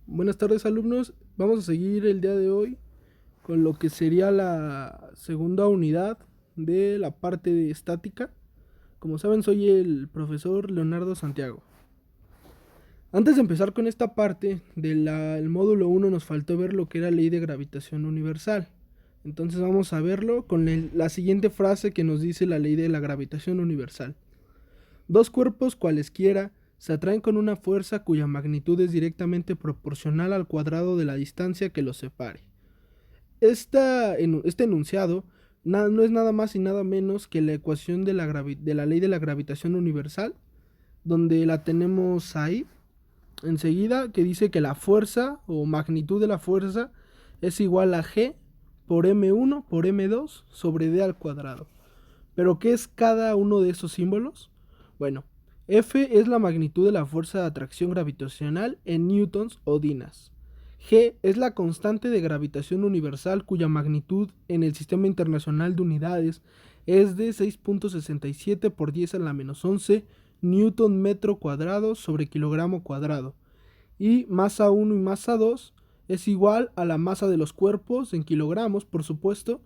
Buenas tardes, alumnos. Vamos a seguir el día de hoy con lo que sería la segunda unidad de la parte de estática. Como saben, soy el profesor Leonardo Santiago. Antes de empezar con esta parte del módulo 1 nos faltó ver lo que era ley de gravitación universal. Entonces vamos a verlo con la siguiente frase que nos dice la ley de la gravitación universal. Dos cuerpos cualesquiera se atraen con una fuerza cuya magnitud es directamente proporcional al cuadrado de la distancia que los separe. Este enunciado no es nada más y nada menos que la ecuación de la ley de la gravitación universal, donde la tenemos ahí enseguida, que dice que la fuerza o magnitud de la fuerza es igual a G por M1 por M2 sobre D al cuadrado. ¿Pero qué es cada uno de esos símbolos? Bueno, F es la magnitud de la fuerza de atracción gravitacional en newtons o dinas. G es la constante de gravitación universal cuya magnitud en el Sistema Internacional de Unidades es de 6.67 por 10 a la menos 11 newton metro cuadrado sobre kilogramo cuadrado. Y masa 1 y masa 2 es igual a la masa de los cuerpos en kilogramos, por supuesto,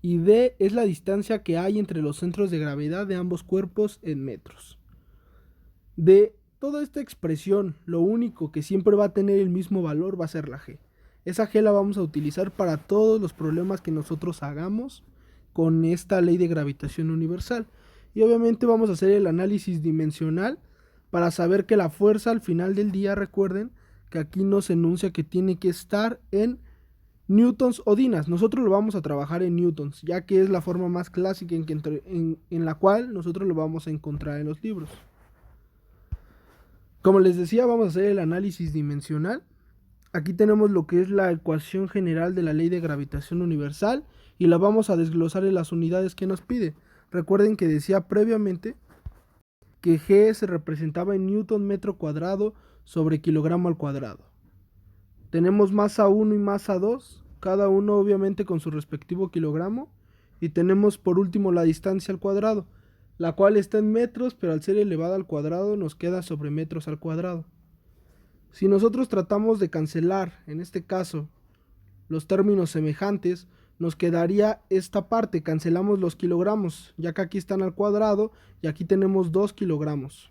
y D es la distancia que hay entre los centros de gravedad de ambos cuerpos en metros. De toda esta expresión, lo único que siempre va a tener el mismo valor va a ser la G. Esa G la vamos a utilizar para todos los problemas que nosotros hagamos con esta ley de gravitación universal. Y obviamente vamos a hacer el análisis dimensional para saber que la fuerza al final del día, recuerden que aquí nos enuncia que tiene que estar en newtons o dinas. Nosotros lo vamos a trabajar en newtons, ya que es la forma más clásica en la cual nosotros lo vamos a encontrar en los libros. Como les decía, vamos a hacer el análisis dimensional. Aquí tenemos lo que es la ecuación general de la ley de gravitación universal y la vamos a desglosar en las unidades que nos pide. Recuerden que decía previamente que G se representaba en newton metro cuadrado sobre kilogramo al cuadrado. Tenemos masa 1 y masa 2, cada uno obviamente con su respectivo kilogramo, y tenemos por último la distancia al cuadrado, la cual está en metros, pero al ser elevada al cuadrado nos queda sobre metros al cuadrado. Si nosotros tratamos de cancelar, en este caso, los términos semejantes, nos quedaría esta parte, cancelamos los kilogramos, ya que aquí están al cuadrado y aquí tenemos 2 kilogramos.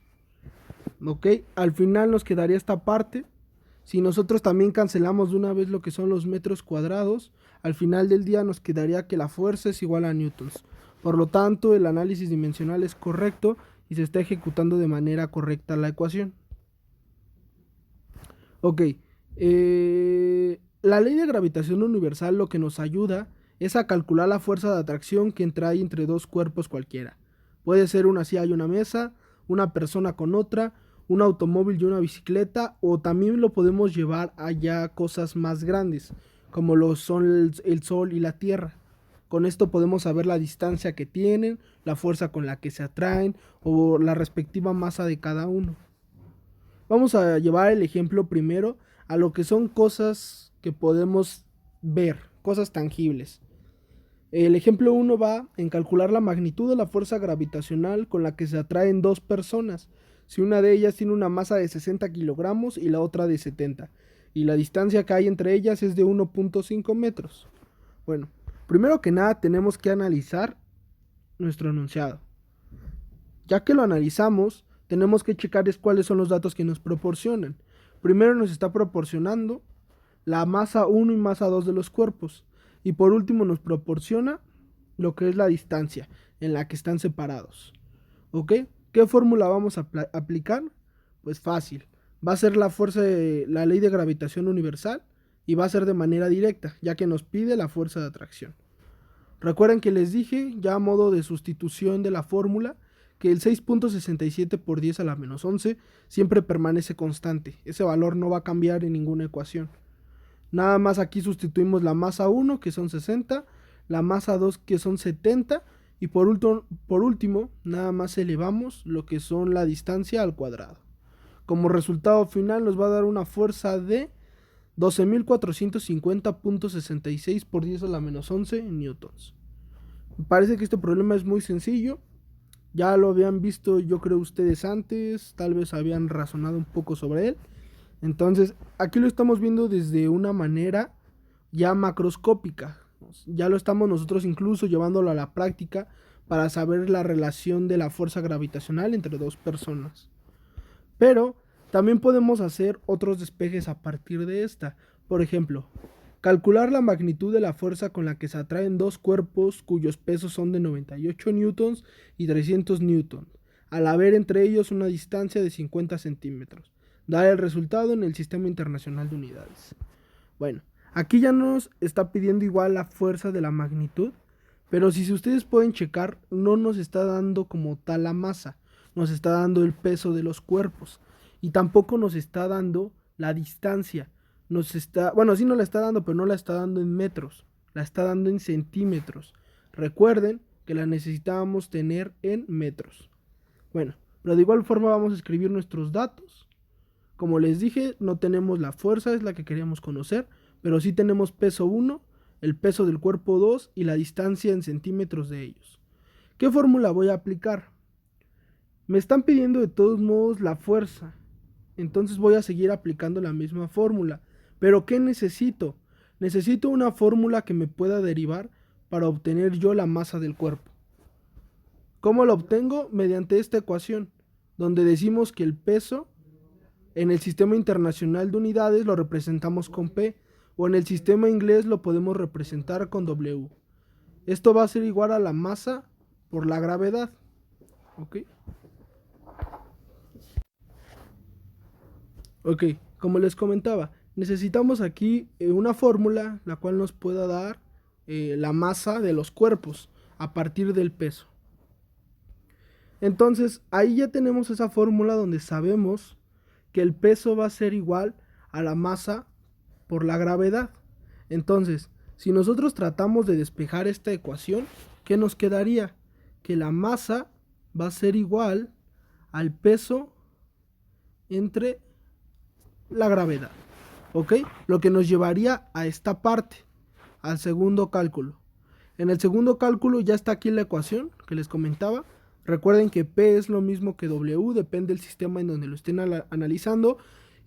¿Ok? Al final nos quedaría esta parte. Si nosotros también cancelamos de una vez lo que son los metros cuadrados, al final del día nos quedaría que la fuerza es igual a newtons. Por lo tanto, el análisis dimensional es correcto y se está ejecutando de manera correcta la ecuación. Ok, la ley de gravitación universal lo que nos ayuda es a calcular la fuerza de atracción que hay entre dos cuerpos cualquiera. Puede ser una silla y una mesa, una persona con otra, un automóvil y una bicicleta, o también lo podemos llevar a ya cosas más grandes, como lo son el Sol y la Tierra. Con esto podemos saber la distancia que tienen, la fuerza con la que se atraen o la respectiva masa de cada uno. Vamos a llevar el ejemplo primero a lo que son cosas que podemos ver, cosas tangibles. El ejemplo 1 va en calcular la magnitud de la fuerza gravitacional con la que se atraen dos personas, si una de ellas tiene una masa de 60 kilogramos y la otra de 70, y la distancia que hay entre ellas es de 1.5 metros. Bueno, primero que nada tenemos que analizar nuestro enunciado. Ya que lo analizamos, tenemos que checar cuáles son los datos que nos proporcionan. Primero nos está proporcionando la masa 1 y masa 2 de los cuerpos. Y por último nos proporciona lo que es la distancia en la que están separados. ¿Ok? ¿Qué fórmula vamos a aplicar? Pues fácil. Va a ser la fuerza de la ley de gravitación universal y va a ser de manera directa, ya que nos pide la fuerza de atracción. Recuerden que les dije, ya a modo de sustitución de la fórmula, que el 6.67 por 10 a la menos 11 siempre permanece constante. Ese valor no va a cambiar en ninguna ecuación. Nada más aquí sustituimos la masa 1, que son 60, la masa 2, que son 70, y por último, nada más elevamos lo que son la distancia al cuadrado. Como resultado final nos va a dar una fuerza de 12.450.66 por 10 a la menos 11 newtons. Me parece que este problema es muy sencillo. Ya lo habían visto, yo creo, ustedes antes, tal vez habían razonado un poco sobre él. Entonces, aquí lo estamos viendo desde una manera ya macroscópica. Ya lo estamos nosotros incluso llevándolo a la práctica para saber la relación de la fuerza gravitacional entre dos personas. Pero también podemos hacer otros despejes a partir de esta. Por ejemplo, calcular la magnitud de la fuerza con la que se atraen dos cuerpos cuyos pesos son de 98 newtons y 300 newtons, al haber entre ellos una distancia de 50 centímetros. Dar el resultado en el Sistema Internacional de Unidades. Bueno, aquí ya nos está pidiendo igual la fuerza de la magnitud, pero si ustedes pueden checar, no nos está dando como tal la masa, nos está dando el peso de los cuerpos y tampoco nos está dando la distancia. Bueno, sí nos la está dando, pero no la está dando en metros, la está dando en centímetros. Recuerden que la necesitábamos tener en metros. Bueno, pero de igual forma vamos a escribir nuestros datos. Como les dije, no tenemos la fuerza, es la que queríamos conocer, pero sí tenemos peso 1, el peso del cuerpo 2 y la distancia en centímetros de ellos. ¿Qué fórmula voy a aplicar? Me están pidiendo de todos modos la fuerza, entonces voy a seguir aplicando la misma fórmula. ¿Pero qué necesito? Necesito una fórmula que me pueda derivar para obtener yo la masa del cuerpo. ¿Cómo lo obtengo? Mediante esta ecuación, donde decimos que el peso en el Sistema Internacional de Unidades lo representamos con P, o en el sistema inglés lo podemos representar con W. Esto va a ser igual a la masa por la gravedad. ¿Ok? Ok, como les comentaba, necesitamos aquí una fórmula la cual nos pueda dar la masa de los cuerpos a partir del peso. Entonces, ahí ya tenemos esa fórmula donde sabemos que el peso va a ser igual a la masa por la gravedad. Entonces, si nosotros tratamos de despejar esta ecuación, ¿qué nos quedaría? Que la masa va a ser igual al peso entre la gravedad. ¿Ok? Lo que nos llevaría a esta parte, al segundo cálculo. En el segundo cálculo ya está aquí la ecuación que les comentaba. Recuerden que P es lo mismo que W, depende del sistema en donde lo estén analizando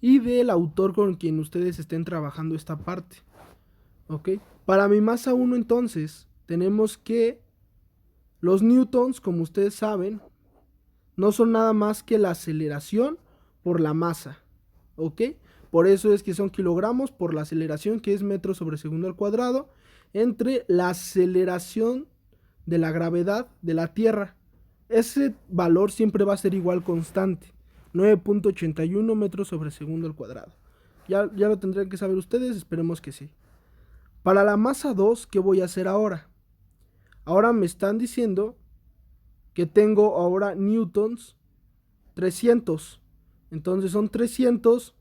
y del autor con quien ustedes estén trabajando esta parte. ¿Ok? Para mi masa 1 entonces tenemos que los newtons, como ustedes saben, no son nada más que la aceleración por la masa. ¿Ok? Por eso es que son kilogramos por la aceleración, que es metros sobre segundo al cuadrado, entre la aceleración de la gravedad de la Tierra. Ese valor siempre va a ser igual constante, 9.81 metros sobre segundo al cuadrado. Ya lo tendrían que saber ustedes, esperemos que sí. Para la masa 2, ¿qué voy a hacer ahora? Ahora me están diciendo que tengo ahora newtons 300. Entonces son 300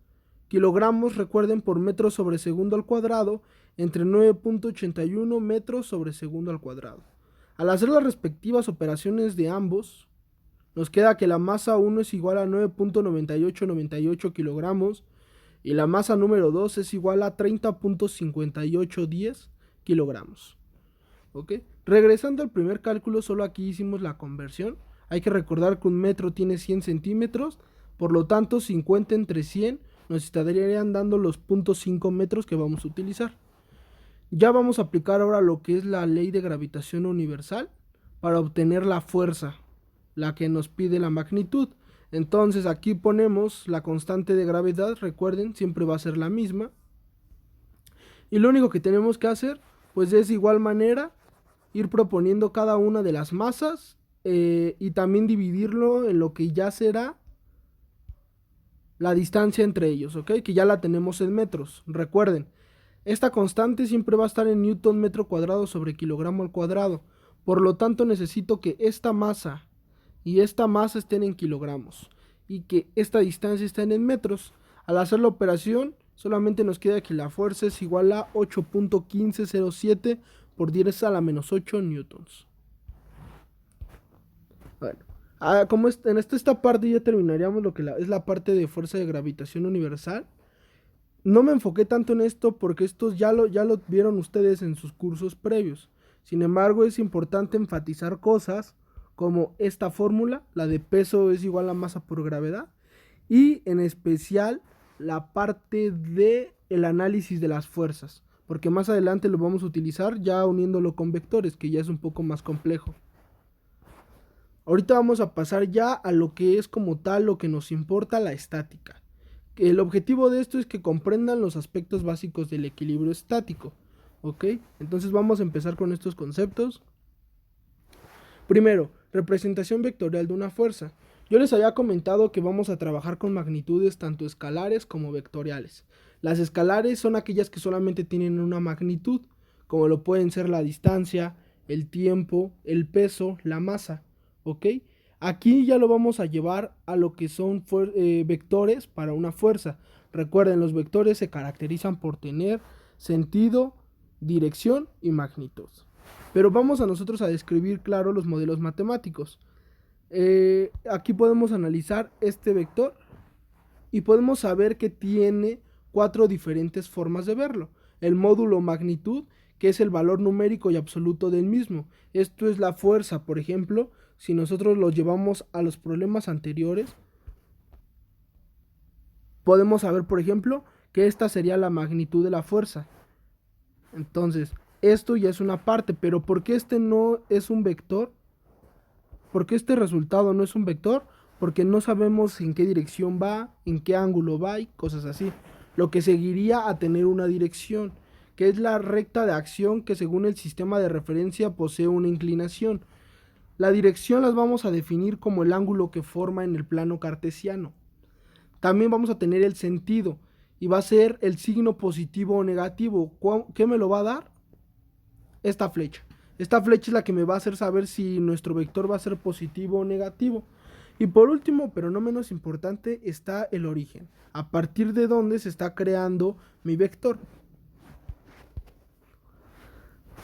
kilogramos, recuerden, por metro sobre segundo al cuadrado, entre 9.81 metros sobre segundo al cuadrado. Al hacer las respectivas operaciones de ambos, nos queda que la masa 1 es igual a 9.9898 kilogramos y la masa número 2 es igual a 30.5810 kilogramos. ¿Ok? Regresando al primer cálculo, solo aquí hicimos la conversión. Hay que recordar que un metro tiene 100 centímetros, por lo tanto 50 entre 100 nos estarían dando los 0.5 metros que vamos a utilizar. Ya vamos a aplicar ahora lo que es la ley de gravitación universal para obtener la fuerza, la que nos pide la magnitud. Entonces aquí ponemos la constante de gravedad, recuerden, siempre va a ser la misma. Y lo único que tenemos que hacer, pues es de igual manera ir proponiendo cada una de las masas y también dividirlo en lo que ya será la distancia entre ellos, ¿ok? Que ya la tenemos en metros. Recuerden, esta constante siempre va a estar en newton metro cuadrado sobre kilogramo al cuadrado. Por lo tanto, necesito que esta masa y esta masa estén en kilogramos y que esta distancia estén en metros. Al hacer la operación, solamente nos queda que la fuerza es igual a 8.1507 por 10 a la menos 8 newtons. Bueno, como en esta parte ya terminaríamos lo que es la parte de fuerza de gravitación universal. No me enfoqué tanto en esto porque estos ya lo vieron ustedes en sus cursos previos. Sin embargo, es importante enfatizar cosas como esta fórmula, la de peso es igual a masa por gravedad, y en especial la parte de el análisis de las fuerzas, porque más adelante lo vamos a utilizar ya uniéndolo con vectores, que ya es un poco más complejo. Ahorita vamos a pasar ya a lo que es como tal lo que nos importa, la estática. El objetivo de esto es que comprendan los aspectos básicos del equilibrio estático, ¿ok? Entonces vamos a empezar con estos conceptos. Primero, representación vectorial de una fuerza. Yo les había comentado que vamos a trabajar con magnitudes tanto escalares como vectoriales. Las escalares son aquellas que solamente tienen una magnitud, como lo pueden ser la distancia, el tiempo, el peso, la masa, ¿ok? Aquí ya lo vamos a llevar a lo que son vectores para una fuerza. Recuerden, los vectores se caracterizan por tener sentido, dirección y magnitud. Pero vamos a nosotros a describir, claro, los modelos matemáticos. Aquí podemos analizar este vector y podemos saber que tiene 4 diferentes formas de verlo. El módulo magnitud, que es el valor numérico y absoluto del mismo. Esto es la fuerza, por ejemplo, si nosotros lo llevamos a los problemas anteriores, podemos saber, por ejemplo, que esta sería la magnitud de la fuerza. Entonces, esto ya es una parte, pero ¿por qué este no es un vector? ¿Por qué este resultado no es un vector? Porque no sabemos en qué dirección va, en qué ángulo va y cosas así. Lo que seguiría a tener una dirección, que es la recta de acción que según el sistema de referencia posee una inclinación. La dirección las vamos a definir como el ángulo que forma en el plano cartesiano. También vamos a tener el sentido y va a ser el signo positivo o negativo. ¿Qué me lo va a dar? Esta flecha. Esta flecha es la que me va a hacer saber si nuestro vector va a ser positivo o negativo. Y por último, pero no menos importante, está el origen. A partir de donde se está creando mi vector.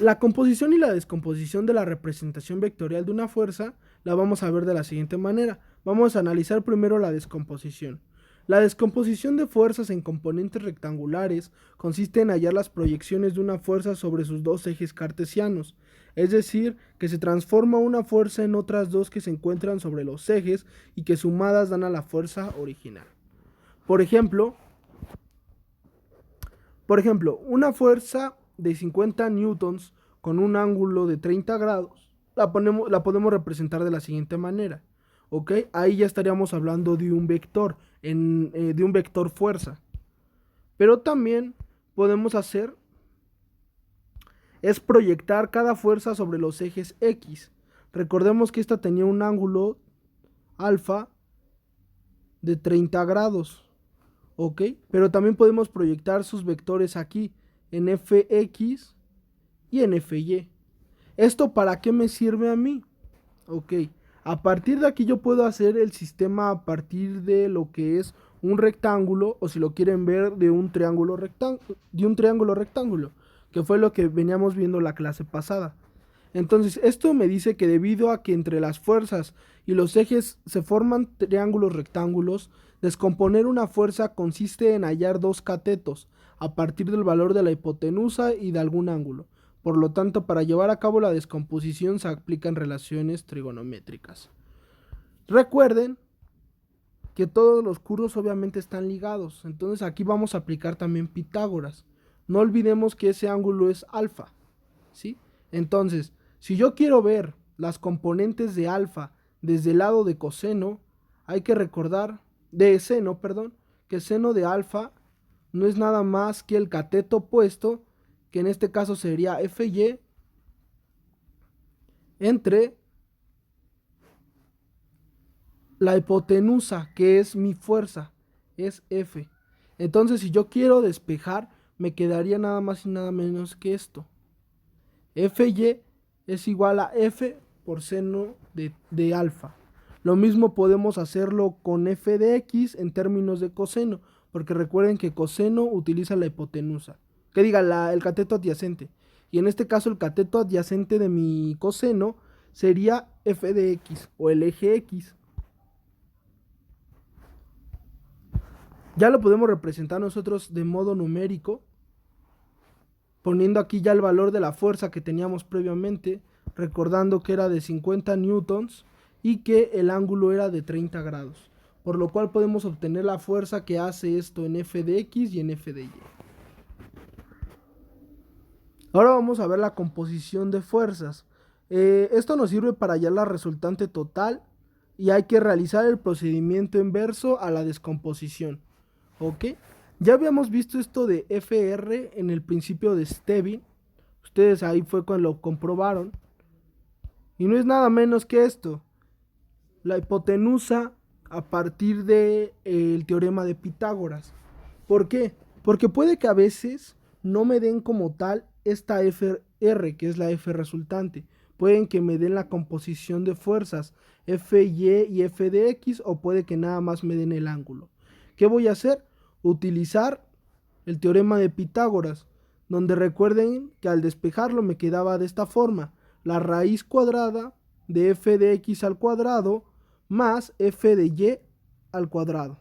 La composición y la descomposición de la representación vectorial de una fuerza la vamos a ver de la siguiente manera. Vamos a analizar primero la descomposición. La descomposición de fuerzas en componentes rectangulares consiste en hallar las proyecciones de una fuerza sobre sus dos ejes cartesianos, es decir, que se transforma una fuerza en otras dos que se encuentran sobre los ejes y que sumadas dan a la fuerza original. Por ejemplo, una fuerza de 50 newtons con un ángulo de 30 grados la podemos representar de la siguiente manera. ¿Ok? Ahí ya estaríamos hablando de un vector, de un vector fuerza. Pero también podemos hacer es proyectar cada fuerza sobre los ejes X. Recordemos que esta tenía un ángulo alfa de 30 grados. ¿Ok? Pero también podemos proyectar sus vectores aquí en Fx y en Fy. ¿Esto para qué me sirve a mí? Ok. A partir de aquí yo puedo hacer el sistema a partir de lo que es un rectángulo, o si lo quieren ver, de un triángulo rectángulo, que fue lo que veníamos viendo la clase pasada. Entonces, esto me dice que debido a que entre las fuerzas y los ejes se forman triángulos rectángulos, descomponer una fuerza consiste en hallar dos catetos a partir del valor de la hipotenusa y de algún ángulo. Por lo tanto, para llevar a cabo la descomposición se aplican relaciones trigonométricas. Recuerden que todos los curvos obviamente están ligados. Entonces aquí vamos a aplicar también Pitágoras. No olvidemos que ese ángulo es alfa, ¿sí? Entonces, si yo quiero ver las componentes de alfa desde el lado de coseno, hay que recordar, de seno, perdón, que seno de alfa no es nada más que el cateto opuesto, que en este caso sería Fy, entre la hipotenusa, que es mi fuerza, es F. Entonces, si yo quiero despejar, me quedaría nada más y nada menos que esto. Fy es igual a F por seno de alfa. Lo mismo podemos hacerlo con f de x en términos de coseno, porque recuerden que coseno utiliza la hipotenusa. Que diga el cateto adyacente. Y en este caso el cateto adyacente de mi coseno sería f de x o el eje x. Ya lo podemos representar nosotros de modo numérico, poniendo aquí ya el valor de la fuerza que teníamos previamente, recordando que era de 50 newtons y que el ángulo era de 30 grados. por lo cual podemos obtener la fuerza que hace esto en F de X y en F de Y. Ahora vamos a ver la composición de fuerzas. Esto nos sirve para hallar la resultante total y hay que realizar el procedimiento inverso a la descomposición. ¿Ok? Ya habíamos visto esto de FR en el principio de Stevin. Ustedes ahí fue cuando lo comprobaron. Y no es nada menos que esto. La hipotenusa a partir del teorema de Pitágoras. ¿Por qué? Porque puede que a veces no me den como tal esta FR, que es la F resultante. Pueden que me den la composición de fuerzas FY y F de X, o puede que nada más me den el ángulo. ¿Qué voy a hacer? Utilizar el teorema de Pitágoras, donde recuerden que al despejarlo me quedaba de esta forma: la raíz cuadrada de F de X al cuadrado más F de Y al cuadrado.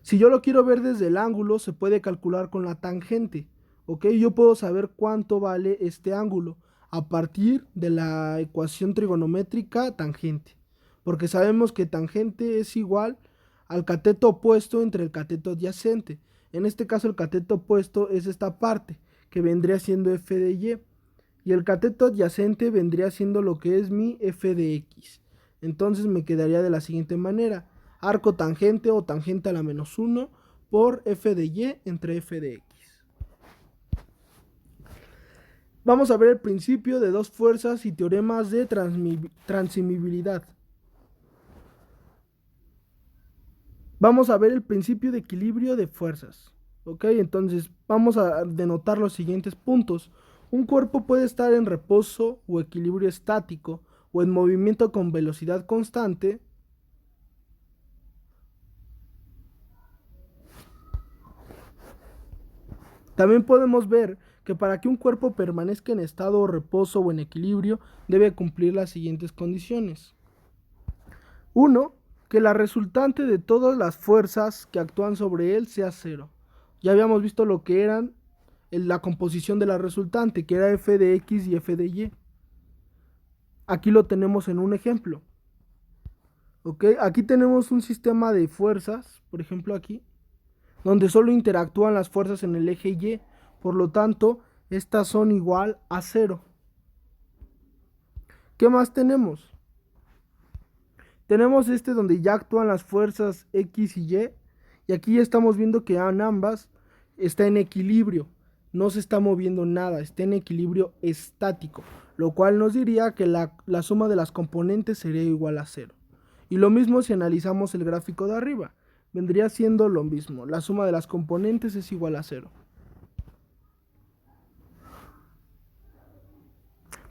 Si yo lo quiero ver desde el ángulo, se puede calcular con la tangente. ¿Ok? Yo puedo saber cuánto vale este ángulo a partir de la ecuación trigonométrica tangente. Porque sabemos que tangente es igual al cateto opuesto entre el cateto adyacente. En este caso el cateto opuesto es esta parte, que vendría siendo F de Y. Y el cateto adyacente vendría siendo lo que es mi F de X. Entonces me quedaría de la siguiente manera: arco tangente o tangente a la menos 1 por F de Y entre F de X. Vamos a ver el principio de dos fuerzas y teoremas de transmisibilidad. Vamos a ver el principio de equilibrio de fuerzas. ¿Ok? Entonces vamos a denotar los siguientes puntos. Un cuerpo puede estar en reposo o equilibrio estático o en movimiento con velocidad constante. También podemos ver que para que un cuerpo permanezca en estado de reposo o en equilibrio debe cumplir las siguientes condiciones. 1. Que la resultante de todas las fuerzas que actúan sobre él sea cero. Ya habíamos visto lo que eran la composición de la resultante, que era F de X y F de Y. Aquí lo tenemos en un ejemplo. ¿Ok? Aquí tenemos un sistema de fuerzas, por ejemplo aquí, donde solo interactúan las fuerzas en el eje Y. Por lo tanto, estas son igual a 0. ¿Qué más tenemos? Tenemos donde ya actúan las fuerzas X y Y. Y aquí ya estamos viendo que ambas está en equilibrio. No se está moviendo nada, está en equilibrio estático. Lo cual nos diría que la suma de las componentes sería igual a 0. Y lo mismo si analizamos el gráfico de arriba. Vendría siendo lo mismo. La suma de las componentes es igual a 0.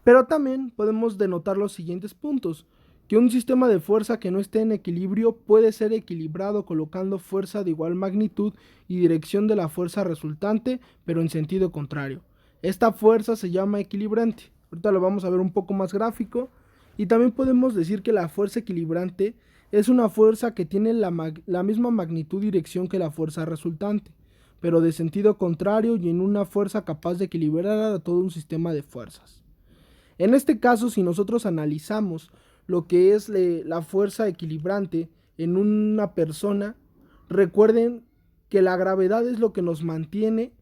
Pero también podemos denotar los siguientes puntos: que un sistema de fuerza que no esté en equilibrio puede ser equilibrado colocando fuerza de igual magnitud y dirección de la fuerza resultante, pero en sentido contrario. Esta fuerza se llama equilibrante. Ahorita lo vamos a ver un poco más gráfico. Y también podemos decir que la fuerza equilibrante es una fuerza que tiene la misma magnitud y dirección que la fuerza resultante, pero de sentido contrario, y en una fuerza capaz de equilibrar a todo un sistema de fuerzas. En este caso, si nosotros analizamos lo que es la fuerza equilibrante en una persona, recuerden que la gravedad es lo que nos mantiene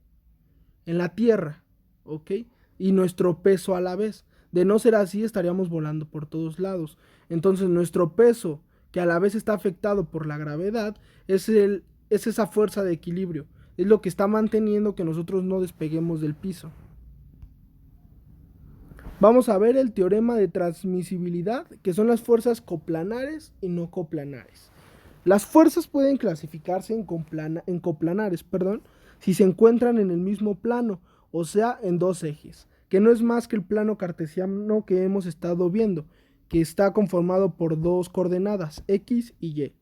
en la Tierra, ¿ok? Y nuestro peso a la vez. De no ser así, estaríamos volando por todos lados. Entonces, nuestro peso, que a la vez está afectado por la gravedad, es esa fuerza de equilibrio. Es lo que está manteniendo que nosotros no despeguemos del piso. Vamos a ver el teorema de transmisibilidad, que son las fuerzas coplanares y no coplanares. Las fuerzas pueden clasificarse en coplanares, si se encuentran en el mismo plano, o sea, en dos ejes, que no es más que el plano cartesiano que hemos estado viendo, que está conformado por dos coordenadas, X y Y.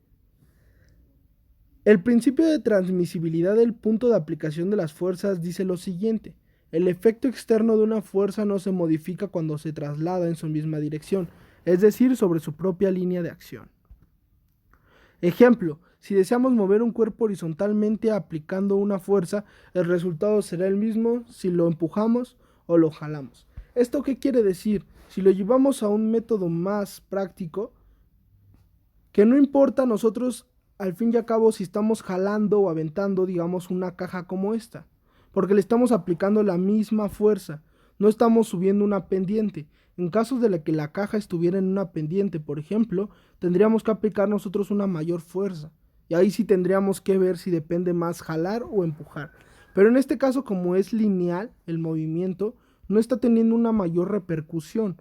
El principio de transmisibilidad del punto de aplicación de las fuerzas dice lo siguiente: el efecto externo de una fuerza no se modifica cuando se traslada en su misma dirección, es decir, sobre su propia línea de acción. Ejemplo: si deseamos mover un cuerpo horizontalmente aplicando una fuerza, el resultado será el mismo si lo empujamos o lo jalamos. ¿Esto qué quiere decir? Si lo llevamos a un método más práctico, que no importa nosotros al fin y al cabo si estamos jalando o aventando, digamos, una caja como esta, porque le estamos aplicando la misma fuerza, no estamos subiendo una pendiente. En caso de que la caja estuviera en una pendiente, por ejemplo, tendríamos que aplicar nosotros una mayor fuerza, y ahí sí tendríamos que ver si depende más jalar o empujar. Pero en este caso, como es lineal el movimiento, no está teniendo una mayor repercusión.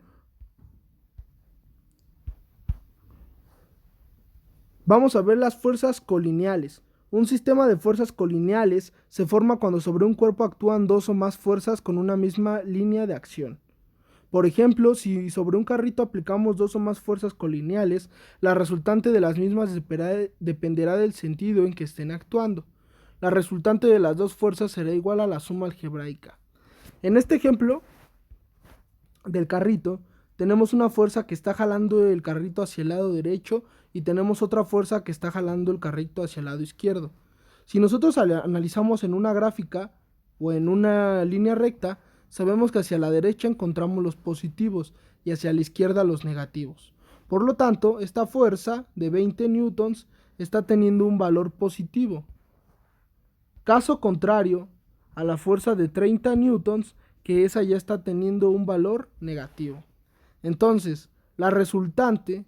Vamos a ver las fuerzas colineales. Un sistema de fuerzas colineales se forma cuando sobre un cuerpo actúan dos o más fuerzas con una misma línea de acción. Por ejemplo, si sobre un carrito aplicamos dos o más fuerzas colineales, la resultante de las mismas dependerá del sentido en que estén actuando. La resultante de las dos fuerzas será igual a la suma algebraica. En este ejemplo del carrito, tenemos una fuerza que está jalando el carrito hacia el lado derecho y tenemos otra fuerza que está jalando el carrito hacia el lado izquierdo. Si nosotros analizamos en una gráfica o en una línea recta, sabemos que hacia la derecha encontramos los positivos y hacia la izquierda los negativos. Por lo tanto, esta fuerza de 20 newtons está teniendo un valor positivo. Caso contrario a la fuerza de 30 newtons, que esa ya está teniendo un valor negativo. Entonces, la resultante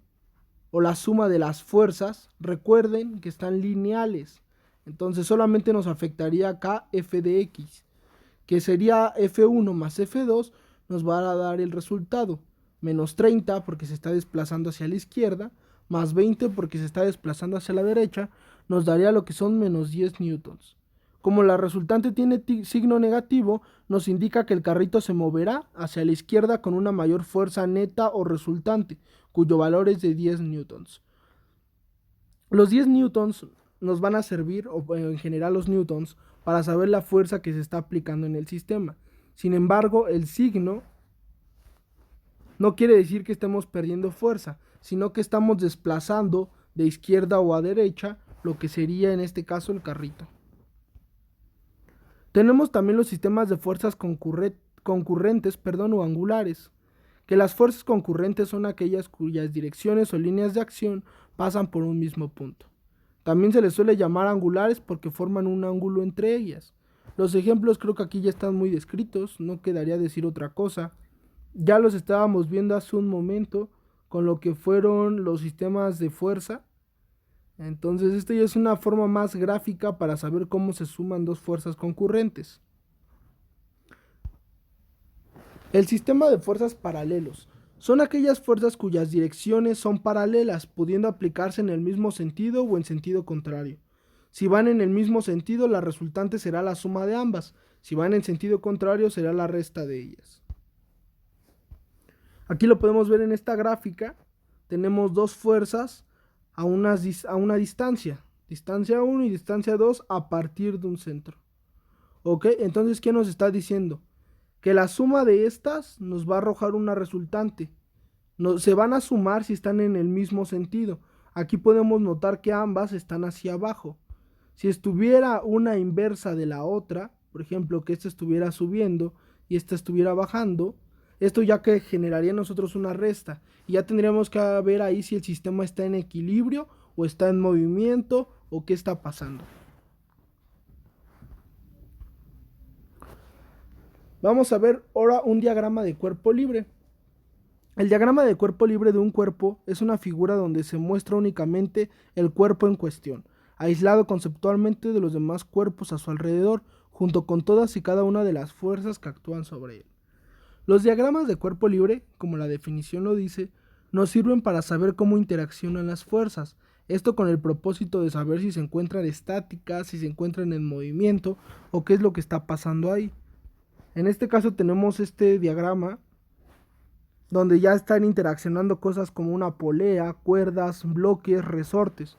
o la suma de las fuerzas, recuerden que están lineales. Entonces solamente nos afectaría acá f de x, que sería f1 más f2, nos va a dar el resultado. Menos 30 porque se está desplazando hacia la izquierda, más 20 porque se está desplazando hacia la derecha, nos daría lo que son menos 10 newtons. Como la resultante tiene signo negativo, nos indica que el carrito se moverá hacia la izquierda con una mayor fuerza neta o resultante, cuyo valor es de 10 newtons. Los 10 newtons nos van a servir, o en general los newtons, para saber la fuerza que se está aplicando en el sistema. Sin embargo, el signo no quiere decir que estemos perdiendo fuerza, sino que estamos desplazando de izquierda o a derecha lo que sería en este caso el carrito. Tenemos también los sistemas de fuerzas concurrentes o angulares, que las fuerzas concurrentes son aquellas cuyas direcciones o líneas de acción pasan por un mismo punto. También se les suele llamar angulares porque forman un ángulo entre ellas. Los ejemplos creo que aquí ya están muy descritos, no quedaría decir otra cosa. Ya los estábamos viendo hace un momento con lo que fueron los sistemas de fuerza. Entonces esta ya es una forma más gráfica para saber cómo se suman dos fuerzas concurrentes. El sistema de fuerzas paralelos son aquellas fuerzas cuyas direcciones son paralelas, pudiendo aplicarse en el mismo sentido o en sentido contrario. Si van en el mismo sentido, la resultante será la suma de ambas. Si van en sentido contrario, será la resta de ellas. Aquí lo podemos ver en esta gráfica. Tenemos dos fuerzas a una distancia 1 y distancia 2 a partir de un centro. ¿Ok? Entonces, ¿qué nos está diciendo? Que la suma de estas nos va a arrojar una resultante. Se van a sumar si están en el mismo sentido. Aquí podemos notar que ambas están hacia abajo. Si estuviera una inversa de la otra, por ejemplo, que esta estuviera subiendo y esta estuviera bajando, esto ya que generaría en nosotros una resta. Y ya tendríamos que ver ahí si el sistema está en equilibrio o está en movimiento o qué está pasando. Vamos a ver ahora un diagrama de cuerpo libre. El diagrama de cuerpo libre de un cuerpo es una figura donde se muestra únicamente el cuerpo en cuestión, aislado conceptualmente de los demás cuerpos a su alrededor, junto con todas y cada una de las fuerzas que actúan sobre él. Los diagramas de cuerpo libre, como la definición lo dice, nos sirven para saber cómo interaccionan las fuerzas, esto con el propósito de saber si se encuentran estáticas, si se encuentran en movimiento o qué es lo que está pasando ahí. En este caso tenemos este diagrama donde ya están interaccionando cosas como una polea, cuerdas, bloques, resortes.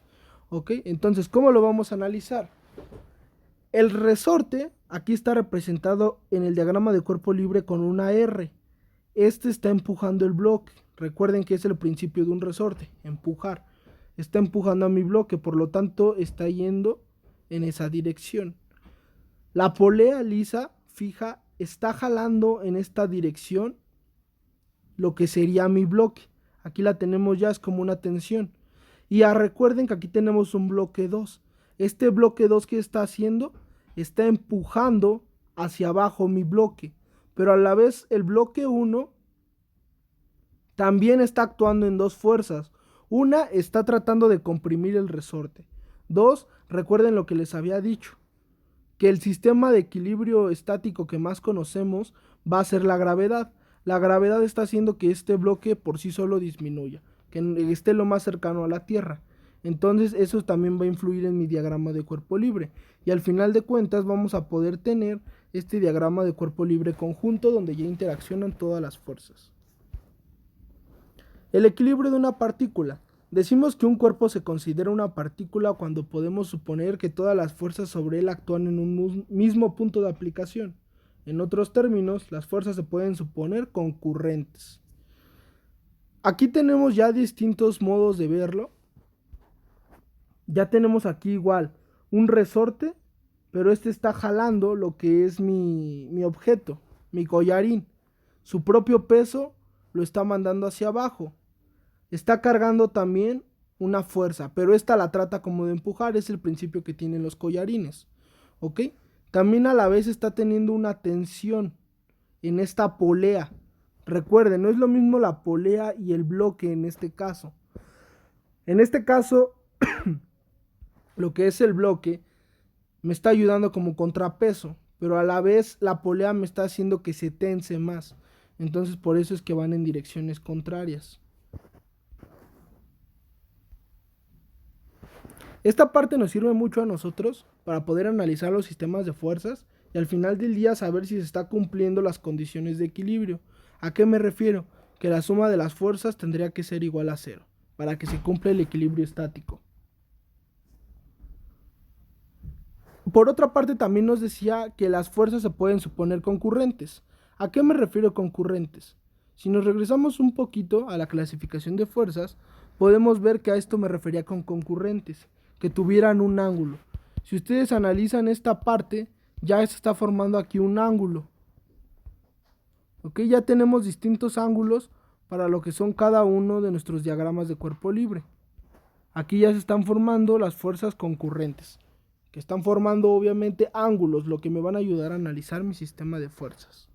¿Ok? Entonces, ¿cómo lo vamos a analizar? El resorte aquí está representado en el diagrama de cuerpo libre con una R. Este está empujando el bloque. Recuerden que es el principio de un resorte, empujar. Está empujando a mi bloque, por lo tanto está yendo en esa dirección. La polea lisa, fija, está jalando en esta dirección lo que sería mi bloque. Aquí la tenemos ya, es como una tensión. Y recuerden que aquí tenemos un bloque 2. Este bloque 2 que está haciendo, está empujando hacia abajo mi bloque, pero a la vez el bloque 1 también está actuando en dos fuerzas. Una está tratando de comprimir el resorte. Dos, recuerden lo que les había dicho, que el sistema de equilibrio estático que más conocemos va a ser la gravedad. La gravedad está haciendo que este bloque por sí solo disminuya, que esté lo más cercano a la Tierra. Entonces eso también va a influir en mi diagrama de cuerpo libre. Y al final de cuentas vamos a poder tener este diagrama de cuerpo libre conjunto donde ya interaccionan todas las fuerzas. El equilibrio de una partícula. Decimos que un cuerpo se considera una partícula cuando podemos suponer que todas las fuerzas sobre él actúan en un mismo punto de aplicación. En otros términos, las fuerzas se pueden suponer concurrentes. Aquí tenemos ya distintos modos de verlo. Ya tenemos aquí igual un resorte, pero este está jalando lo que es mi objeto, mi collarín. Su propio peso lo está mandando hacia abajo. Está cargando también una fuerza, pero esta la trata como de empujar, es el principio que tienen los collarines, ¿ok? También a la vez está teniendo una tensión en esta polea. Recuerden, no es lo mismo la polea y el bloque en este caso. En este caso, lo que es el bloque me está ayudando como contrapeso, pero a la vez la polea me está haciendo que se tense más. Entonces por eso es que van en direcciones contrarias. Esta parte nos sirve mucho a nosotros para poder analizar los sistemas de fuerzas y al final del día saber si se está cumpliendo las condiciones de equilibrio. ¿A qué me refiero? Que la suma de las fuerzas tendría que ser igual a 0 para que se cumpla el equilibrio estático. Por otra parte, también nos decía que las fuerzas se pueden suponer concurrentes. ¿A qué me refiero concurrentes? Si nos regresamos un poquito a la clasificación de fuerzas, podemos ver que a esto me refería con concurrentes, que tuvieran un ángulo. Si ustedes analizan esta parte, ya se está formando aquí un ángulo. ¿Ok? Ya tenemos distintos ángulos para lo que son cada uno de nuestros diagramas de cuerpo libre. Aquí ya se están formando las fuerzas concurrentes, que están formando obviamente ángulos, lo que me van a ayudar a analizar mi sistema de fuerzas.